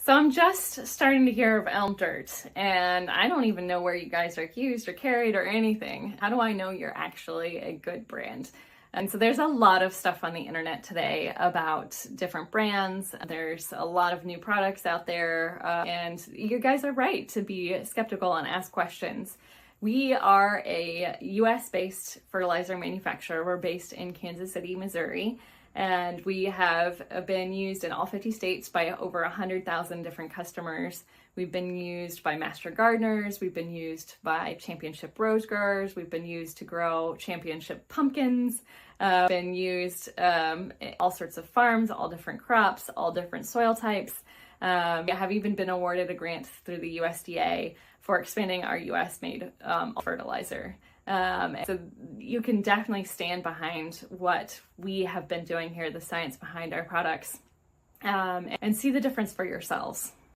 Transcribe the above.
So I'm just starting to hear of Elm Dirt, and I don't even know where you guys are used or carried or anything. How do I know you're actually a good brand? And so there's a lot of stuff on the internet today about different brands. There's a lot of new products out there, and you guys are right to be skeptical and ask questions. We are a US-based fertilizer manufacturer. We're based in Kansas City, Missouri, and we have been used in all 50 states by over 100,000 different customers. We've been used by master gardeners, we've been used by championship rose growers, we've been used to grow championship pumpkins, been used all sorts of farms, all different crops, all different soil types. Have even been awarded a grant through the USDA for expanding our US-made fertilizer. So you can definitely stand behind what we have been doing here, the science behind our products, and see the difference for yourselves.